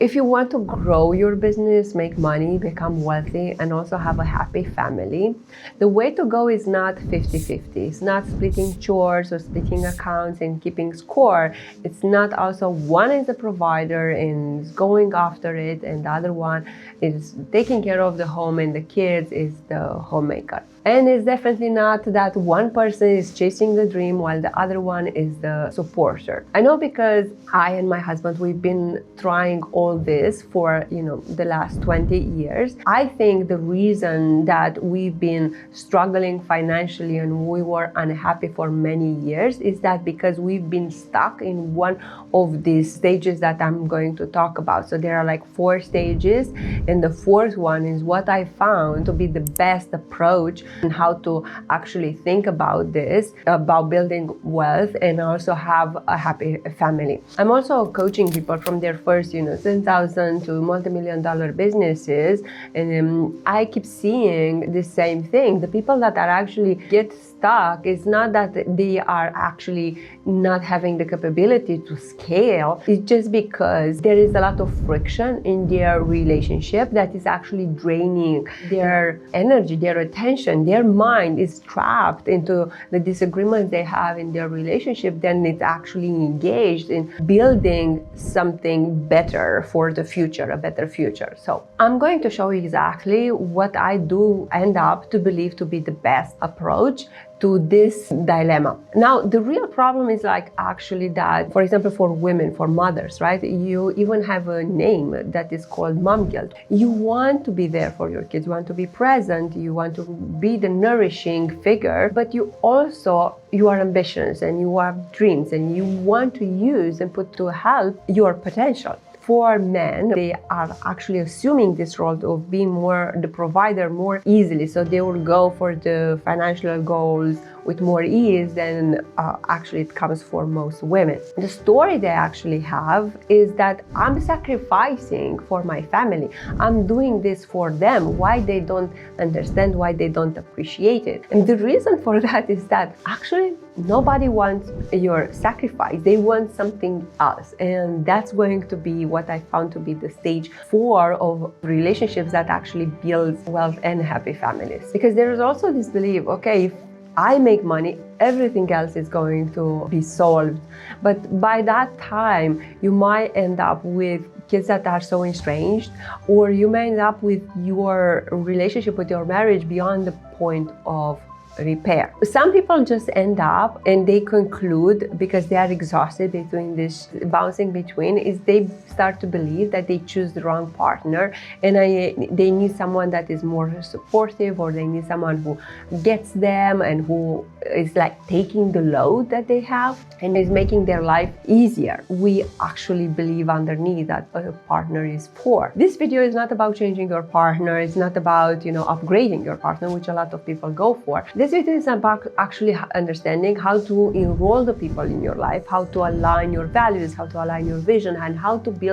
If you want to grow your business, make money, become wealthy, and also have a happy family, the way to go is not 50-50. It's not splitting chores or splitting accounts and keeping score. It's not also one is the provider and is going after it, and the other one is taking care of the home and the kids is the homemaker. And it's definitely not that one person is chasing the dream while the other one is the supporter. I know because I and my husband, we've been trying all this for, the last 20 years. I think the reason that we've been struggling financially and we were unhappy for many years is that because we've been stuck in one of these stages that I'm going to talk about. So there are like 4 stages, and the 4th one is what I found to be the best approach and how to actually think about this, about building wealth and also have a happy family. I'm also coaching people from their first, $10,000 to multi-million-dollar businesses, and I keep seeing the same thing. The people that are actually get stuck is not that they are actually not having the capability to scale. It's just because there is a lot of friction in their relationship that is actually draining their energy, their attention. Their mind is trapped into the disagreements they have in their relationship, then it's actually engaged in building something better for the future, a better future. So I'm going to show you exactly what I do end up to believe to be the best approach to this dilemma. Now, the real problem is actually that, for example, for women, for mothers, right? You even have a name that is called mom guilt. You want to be there for your kids, you want to be present, you want to be the nourishing figure, but you are ambitious and you have dreams and you want to use and put to help your potential. For men, they are actually assuming this role of being more the provider more easily. So they will go for the financial goals with more ease than actually it comes for most women. The story they actually have is that I'm sacrificing for my family. I'm doing this for them. Why they don't understand, why they don't appreciate it. And the reason for that is that actually nobody wants your sacrifice. They want something else. And that's going to be what I found to be the stage 4 of relationships that actually builds wealth and happy families. Because there is also this belief, okay, if I make money, everything else is going to be solved. But by that time, you might end up with kids that are so estranged, or you may end up with your relationship with your marriage beyond the point of repair. Some people just end up and they conclude, because they are exhausted between this bouncing between, is they start to believe that they choose the wrong partner and they need someone that is more supportive, or they need someone who gets them and who is taking the load that they have and is making their life easier. We actually believe underneath that a partner is poor. This video is not about changing your partner. It's not about, upgrading your partner, which a lot of people go for. This video is about actually understanding how to enroll the people in your life, how to align your values, how to align your vision, and how to build,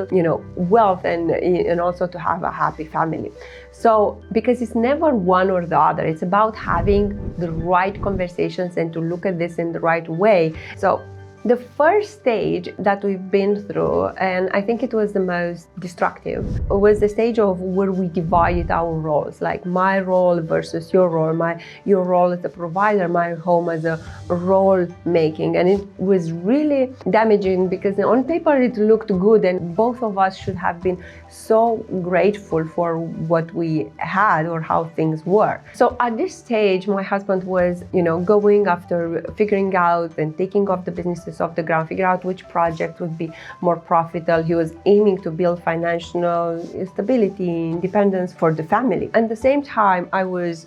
wealth and also to have a happy family. So, because it's never one or the other, it's about having the right conversations and to look at this in the right way. So, the first stage that we've been through, and I think it was the most destructive, was the stage of where we divided our roles, like my role versus your role, your role as a provider, my home as a role making. And it was really damaging because on paper it looked good and both of us should have been so grateful for what we had or how things were. So at this stage, my husband was, going after figuring out and taking off the businesses off the ground, figure out which project would be more profitable. He was aiming to build financial stability, independence for the family. At the same time, I was,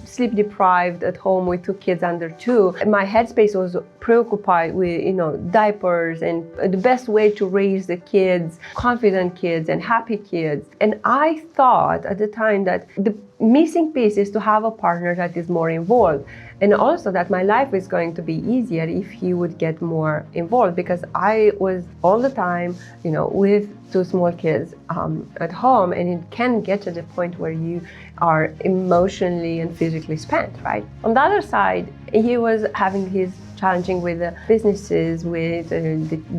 sleep deprived at home with 2 kids under 2. My headspace was preoccupied with, diapers and the best way to raise the kids, confident kids and happy kids. And I thought at the time that the missing piece is to have a partner that is more involved, and also that my life is going to be easier if he would get more involved, because I was all the time, with 2 small kids at home, and it can get to the point where you are emotionally and physically spent, right? On the other side, he was having his challenging with the businesses, with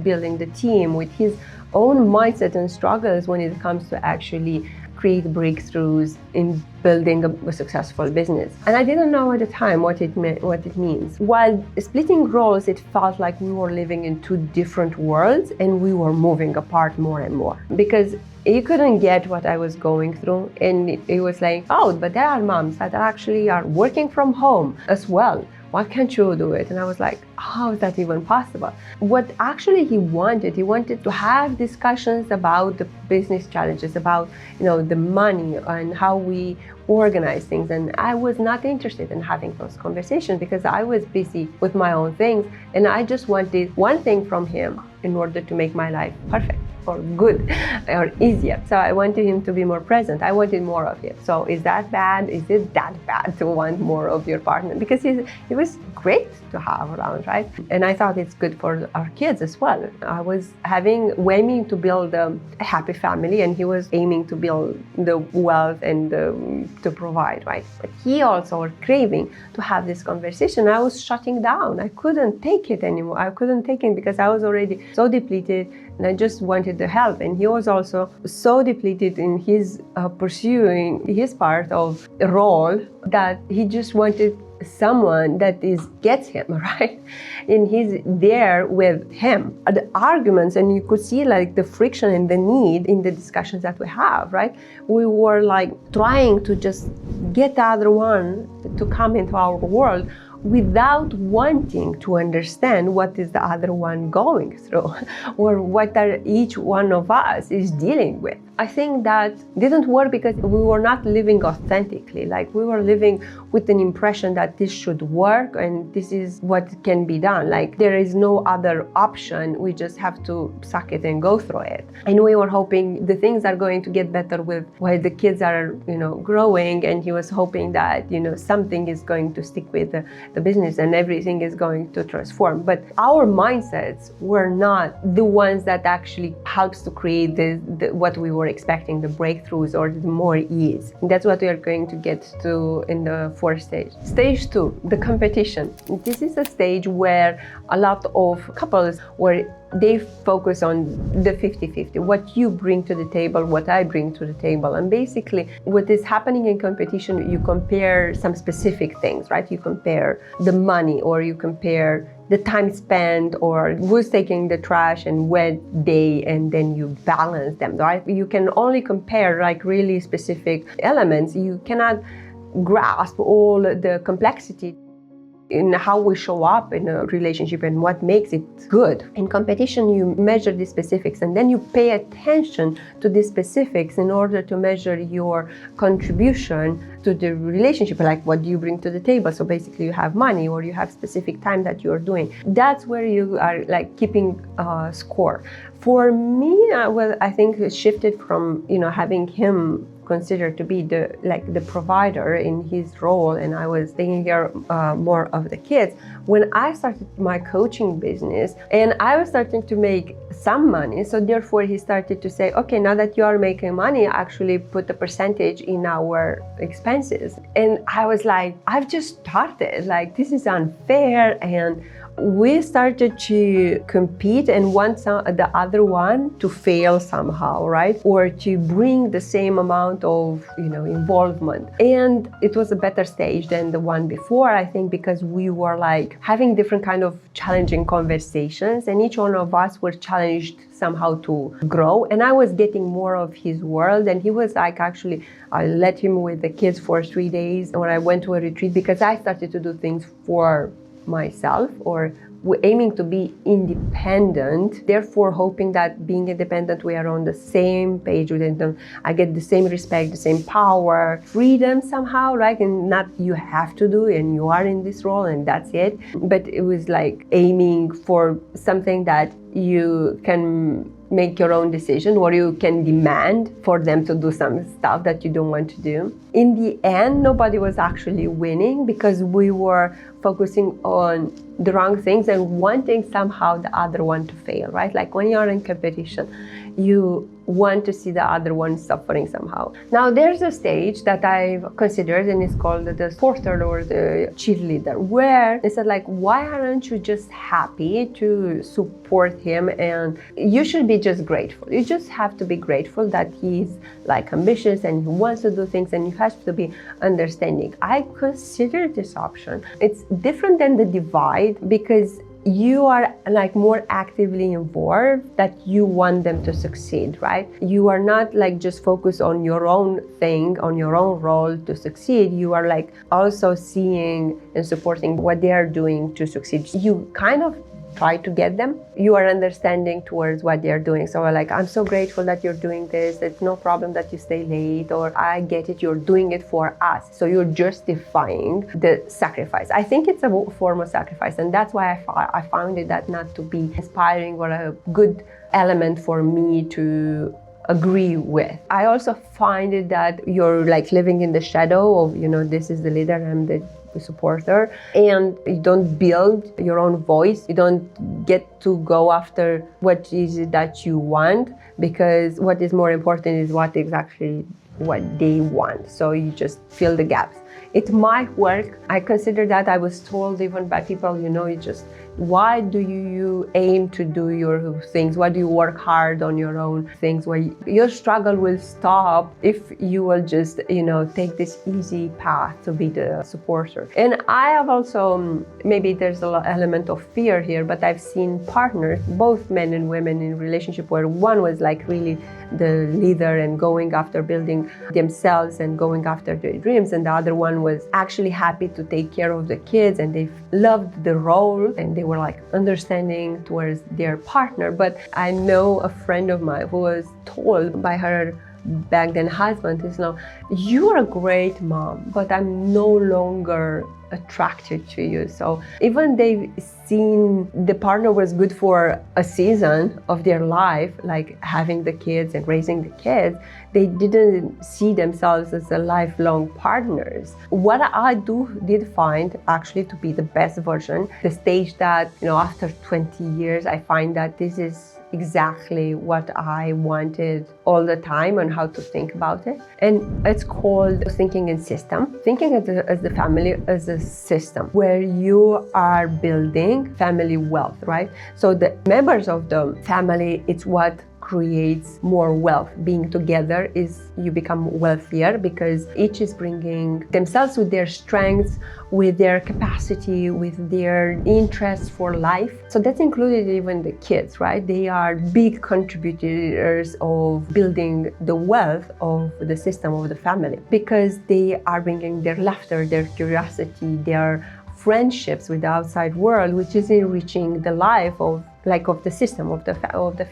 building the team, with his own mindset and struggles when it comes to actually create breakthroughs in building a successful business. And I didn't know at the time what it means. While splitting roles, it felt like we were living in two different worlds and we were moving apart more and more. Because you couldn't get what I was going through, and it was like, oh, but there are moms that actually are working from home as well. Why can't you do it? And I was like, how is that even possible? What actually he wanted to have discussions about the business challenges, about, the money and how we organize things. And I was not interested in having those conversations because I was busy with my own things. And I just wanted one thing from him in order to make my life perfect or good or easier. So I wanted him to be more present. I wanted more of him. So is that bad? Is it that bad to want more of your partner? Because he was great to have around, right? And I thought it's good for our kids as well. I was aiming to build a happy family, and he was aiming to build the wealth and to provide, right? But he also was craving to have this conversation. I was shutting down. I couldn't take it anymore. I couldn't take it because I was already so depleted, and I just wanted the help. And he was also so depleted in his pursuing his part of a role that he just wanted someone that gets him, right? And he's there with him. The arguments, and you could see like the friction and the need in the discussions that we have, right? We were like trying to just get the other one to come into our world without wanting to understand what is the other one going through or what each one of us is dealing with. I think that didn't work because we were not living authentically. Like we were living with an impression that this should work and this is what can be done. Like there is no other option. We just have to suck it and go through it. And we were hoping the things are going to get better while the kids are, growing. And he was hoping that, something is going to stick with the business and everything is going to transform. But our mindsets were not the ones that actually helps to create what we were expecting, the breakthroughs or the more ease. And that's what we are going to get to in the fourth stage. Stage 2, the competition. This is a stage where a lot of couples where they focus on the 50-50, what you bring to the table, what I bring to the table. And basically what is happening in competition, you compare some specific things, right? You compare the money, or you compare the time spent, or who's taking the trash and what day, and then you balance them, right? You can only compare like really specific elements. You cannot grasp all the complexity in how we show up in a relationship and what makes it good. In competition, you measure the specifics and then you pay attention to the specifics in order to measure your contribution to the relationship, like what do you bring to the table. So basically you have money or you have specific time that you're doing. That's where you are like keeping score. For me, I think it shifted from, having him considered to be the provider in his role, and I was taking care more of the kids. When I started my coaching business and I was starting to make some money, so therefore he started to say, okay, now that you are making money, actually put a percentage in our expenses. And I was like, I've just started, like this is unfair. And we started to compete and want the other one to fail somehow, right? Or to bring the same amount of, involvement. And it was a better stage than the one before, I think, because we were like having different kind of challenging conversations, and each one of us were challenged somehow to grow. And I was getting more of his world, and he was like, actually, I let him with the kids for 3 days when I went to a retreat, because I started to do things for myself, or aiming to be independent, therefore hoping that being independent we are on the same page with them. I get the same respect, the same power, freedom somehow, right? And not you have to do and you are in this role and that's it. But it was like aiming for something that you can make your own decision, or you can demand for them to do some stuff that you don't want to do. In the end, nobody was actually winning because we were focusing on the wrong things and wanting somehow the other one to fail, right? Like when you're in competition, you want to see the other one suffering somehow. Now there's a stage that I've considered, and it's called the supporter or the cheerleader, where they said like, why aren't you just happy to support him, and you should be just grateful. You just have to be grateful that he's like ambitious and he wants to do things, and you have to be understanding. I consider this option. It's different than the divide because you are like more actively involved, that you want them to succeed, right? You are not like just focused on your own thing, on your own role to succeed. You are like also seeing and supporting what they are doing to succeed. You kind of try to get them. You are understanding towards what they're doing. So like, I'm so grateful that you're doing this. It's no problem that you stay late, or I get it, you're doing it for us. So you're justifying the sacrifice. I think it's a form of sacrifice, and that's why I found it that not to be inspiring or a good element for me to agree with. I also find it that you're like living in the shadow of, this is the leader, I'm the supporter, and you don't build your own voice. You don't get to go after what is it that you want, because what is more important is what exactly what they want. So you just fill the gaps. It might work. I consider that. I was told even by people, why do you aim to do your things? Why do you work hard on your own things? Why your struggle will stop if you will just, take this easy path to be the supporter. And I have also, maybe there's an element of fear here, but I've seen partners, both men and women, in relationship where one was like really the leader and going after building themselves and going after their dreams, and the other one was actually happy to take care of the kids, and they loved the role and they were like understanding towards their partner. But I know a friend of mine who was told by her back then husband is now, you're a great mom, but I'm no longer attracted to you. So even they've seen the partner was good for a season of their life, like having the kids and raising the kids, they didn't see themselves as a lifelong partners. What I did find actually to be the best version, the stage that, after 20 years, I find that this is exactly what I wanted all the time and how to think about it. And it's called thinking in system. Thinking as the family as a system where you are building family wealth, right? So the members of the family, it's what creates more wealth. Being together is you become wealthier because each is bringing themselves with their strengths, with their capacity, with their interests for life. So that's included even the kids, right? They are big contributors of building the wealth of the system of the family because they are bringing their laughter, their curiosity, their friendships with the outside world, which is enriching the life of the system of the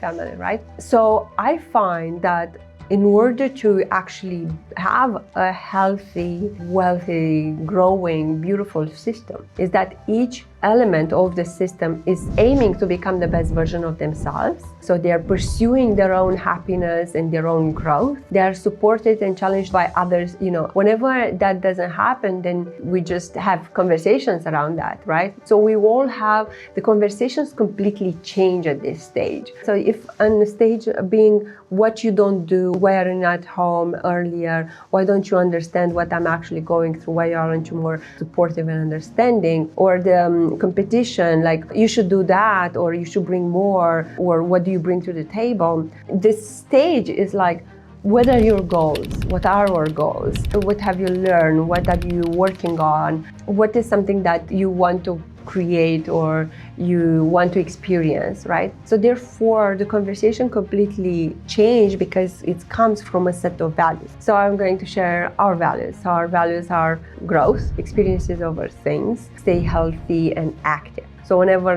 family, right? So I find that in order to actually have a healthy, wealthy, growing, beautiful system, is that each element of the system is aiming to become the best version of themselves. So they are pursuing their own happiness and their own growth. They are supported and challenged by others. Whenever that doesn't happen, then we just have conversations around that, right? So we all have the conversations completely change at this stage. So if on the stage being what you don't do, why are you not home earlier? Why don't you understand what I'm actually going through? Why aren't you more supportive and understanding? Or the competition, like you should do that, or you should bring more, or what do you bring to the table? This stage is like, what are your goals? What are our goals? What have you learned? What are you working on? What is something that you want to create or you want to experience, right? So therefore, the conversation completely changed because it comes from a set of values. So I'm going to share our values. So our values are growth, experiences over things, stay healthy and active. So whenever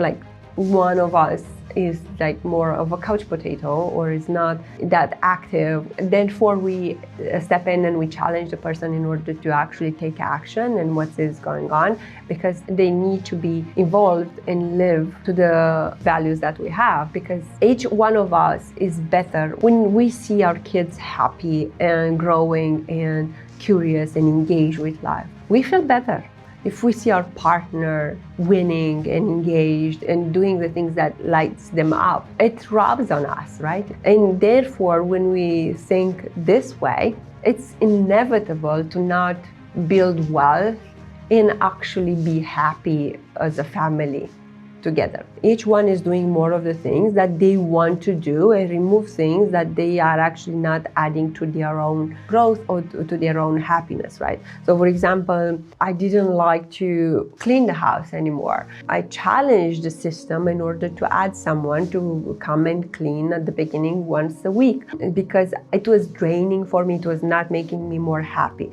one of us is more of a couch potato or is not that active, therefore we step in and we challenge the person in order to actually take action and what is going on, because they need to be involved and live to the values that we have, because each one of us is better when we see our kids happy and growing and curious and engaged with life. We feel better. If we see our partner winning and engaged and doing the things that lights them up, it rubs on us, right? And therefore, when we think this way, it's inevitable to not build wealth and actually be happy as a family together. Each one is doing more of the things that they want to do and remove things that they are actually not adding to their own growth or to their own happiness, right? So for example, I didn't like to clean the house anymore. I challenged the system in order to add someone to come and clean at the beginning once a week, because it was draining for me. It was not making me more happy.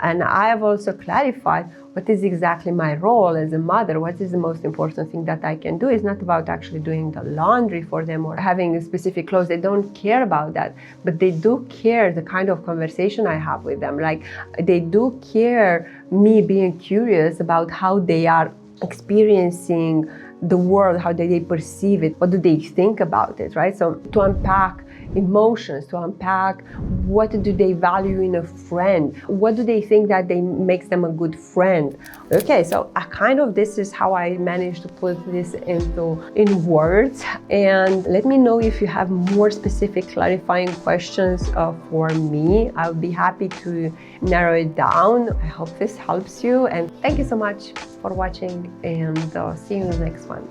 And I have also clarified what is exactly my role as a mother. What is the most important thing that I can do? It's not about actually doing the laundry for them or having specific clothes. They don't care about that, but they do care the kind of conversation I have with them. Like, they do care me being curious about how they are experiencing the world, how do they perceive it, what do they think about it, right? So to unpack emotions, to unpack what do they value in a friend, what do they think that they makes them a good friend. Okay, so this is how I managed to put this in words. And let me know if you have more specific clarifying questions for me. I'll be happy to narrow it down. I hope this helps you, and thank you so much for watching, and see you in the next one.